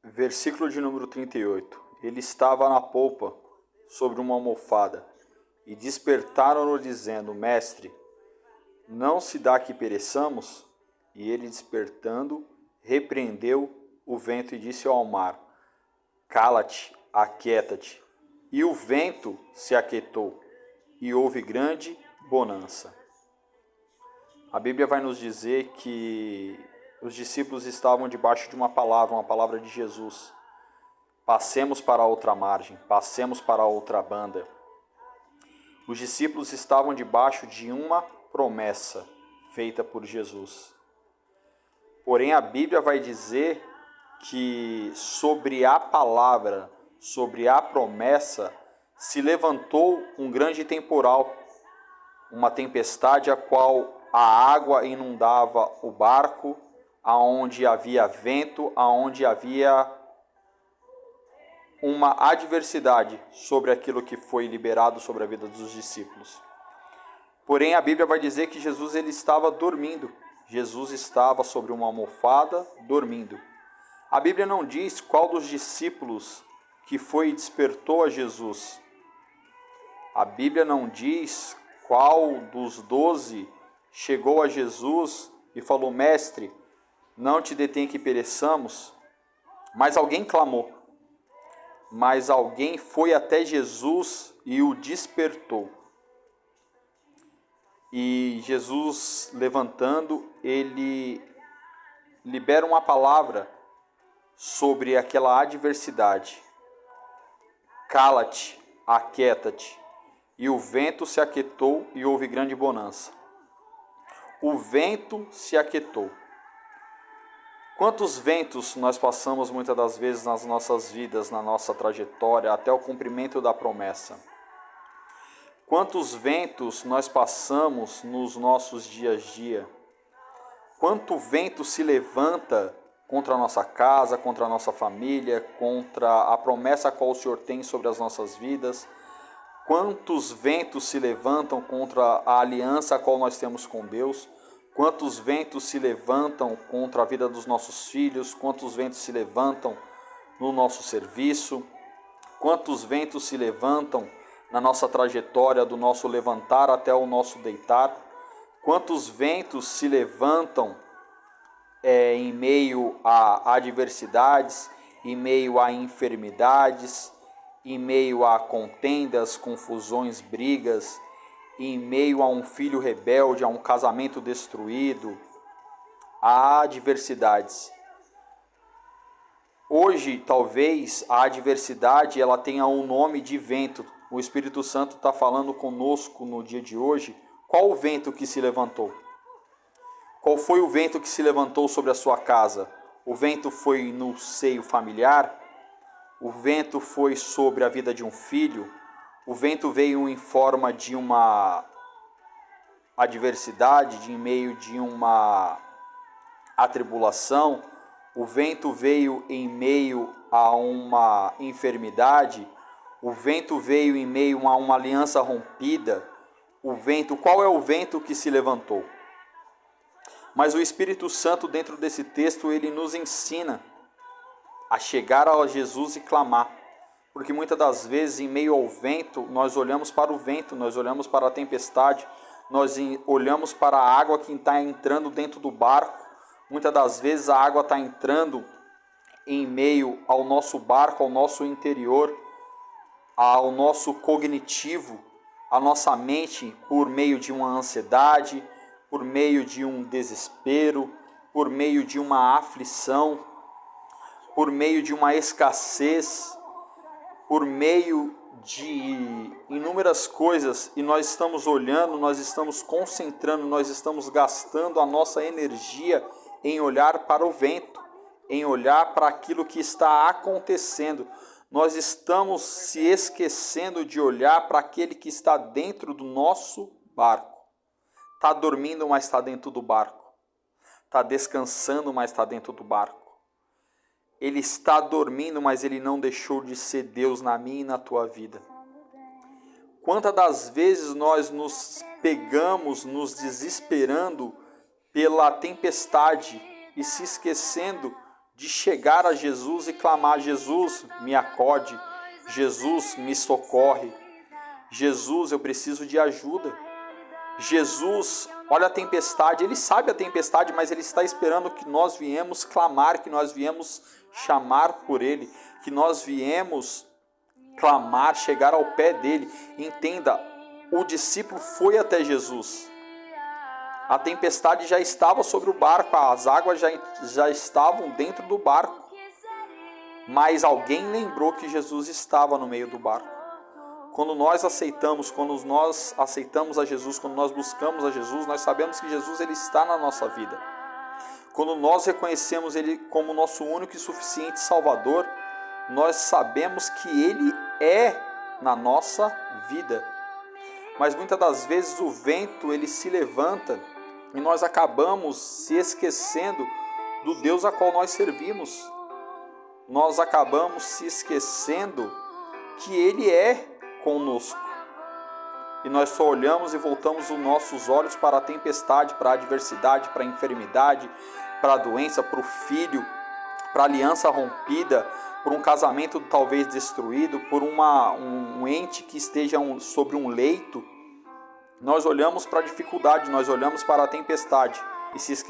Versículo de número 38. Ele estava na polpa, sobre uma almofada, e despertaram-no dizendo: Mestre, não se dá que pereçamos? E ele, despertando, repreendeu o vento e disse ao mar: Cala-te, aquieta-te. E o vento se aquietou, e houve grande bonança. A Bíblia vai nos dizer que os discípulos estavam debaixo de uma palavra de Jesus. Passemos para a outra margem, passemos para a outra banda. Os discípulos estavam debaixo de uma promessa feita por Jesus. Porém, a Bíblia vai dizer que sobre a palavra, sobre a promessa, se levantou um grande temporal, uma tempestade a qual a água inundava o barco, aonde havia vento, aonde havia uma adversidade sobre aquilo que foi liberado sobre a vida dos discípulos. Porém, a Bíblia vai dizer que Jesus ele estava dormindo. Jesus estava sobre uma almofada dormindo. A Bíblia não diz qual dos discípulos que foi e despertou a Jesus. A Bíblia não diz qual dos 12 chegou a Jesus e falou: Mestre, não te detém que pereçamos. Mas alguém clamou. Mas alguém foi até Jesus e o despertou. E Jesus, levantando, ele libera uma palavra sobre aquela adversidade. Cala-te, aquieta-te. E o vento se aquietou e houve grande bonança. O vento se aquietou. Quantos ventos nós passamos muitas das vezes nas nossas vidas, na nossa trajetória, até o cumprimento da promessa? Quantos ventos nós passamos nos nossos dias a dia? Quanto vento se levanta contra a nossa casa, contra a nossa família, contra a promessa a qual o Senhor tem sobre as nossas vidas? Quantos ventos se levantam contra a aliança a qual nós temos com Deus? Quantos ventos se levantam contra a vida dos nossos filhos? Quantos ventos se levantam no nosso serviço? Quantos ventos se levantam na nossa trajetória do nosso levantar até o nosso deitar? Quantos ventos se levantam em meio a adversidades, em meio a enfermidades, em meio a contendas, confusões, brigas, em meio a um filho rebelde, a um casamento destruído, a adversidades. Hoje, talvez, a adversidade ela tenha um nome de vento. O Espírito Santo está falando conosco no dia de hoje. Qual o vento que se levantou? Qual foi o vento que se levantou sobre a sua casa? O vento foi no seio familiar? O vento foi sobre a vida de um filho? O vento veio em forma de uma adversidade, em meio de uma atribulação. O vento veio em meio a uma enfermidade. O vento veio em meio a uma aliança rompida. O vento, qual é o vento que se levantou? Mas o Espírito Santo, dentro desse texto, ele nos ensina a chegar a Jesus e clamar. Porque muitas das vezes, em meio ao vento, nós olhamos para o vento, nós olhamos para a tempestade, nós olhamos para a água que está entrando dentro do barco. Muitas das vezes a água está entrando em meio ao nosso barco, ao nosso interior, ao nosso cognitivo, à nossa mente, por meio de uma ansiedade, por meio de um desespero, por meio de uma aflição, por meio de uma escassez, por meio de inúmeras coisas, e nós estamos olhando, nós estamos concentrando, nós estamos gastando a nossa energia em olhar para o vento, em olhar para aquilo que está acontecendo. Nós estamos se esquecendo de olhar para aquele que está dentro do nosso barco. Está dormindo, mas está dentro do barco. Está descansando, mas está dentro do barco. Ele está dormindo, mas ele não deixou de ser Deus na minha e na tua vida. Quantas das vezes nós nos pegamos nos desesperando pela tempestade e se esquecendo de chegar a Jesus e clamar: Jesus, me acode, Jesus, me socorre, Jesus, eu preciso de ajuda. Jesus, olha a tempestade, Ele sabe a tempestade, mas Ele está esperando que nós viemos clamar, que nós viemos chamar por Ele, que nós viemos clamar, chegar ao pé dEle. Entenda, o discípulo foi até Jesus. A tempestade já estava sobre o barco, as águas já estavam dentro do barco. Mas alguém lembrou que Jesus estava no meio do barco. Quando nós aceitamos a Jesus, quando nós buscamos a Jesus, nós sabemos que Jesus ele está na nossa vida. Quando nós reconhecemos Ele como nosso único e suficiente Salvador, nós sabemos que Ele é na nossa vida. Mas muitas das vezes o vento ele se levanta e nós acabamos se esquecendo do Deus a qual nós servimos. Nós acabamos se esquecendo que Ele é conosco. E nós só olhamos e voltamos os nossos olhos para a tempestade, para a adversidade, para a enfermidade, para a doença, para o filho, para a aliança rompida, por um casamento talvez destruído, por um ente que esteja sobre um leito. Nós olhamos para a dificuldade, nós olhamos para a tempestade e se esquecemos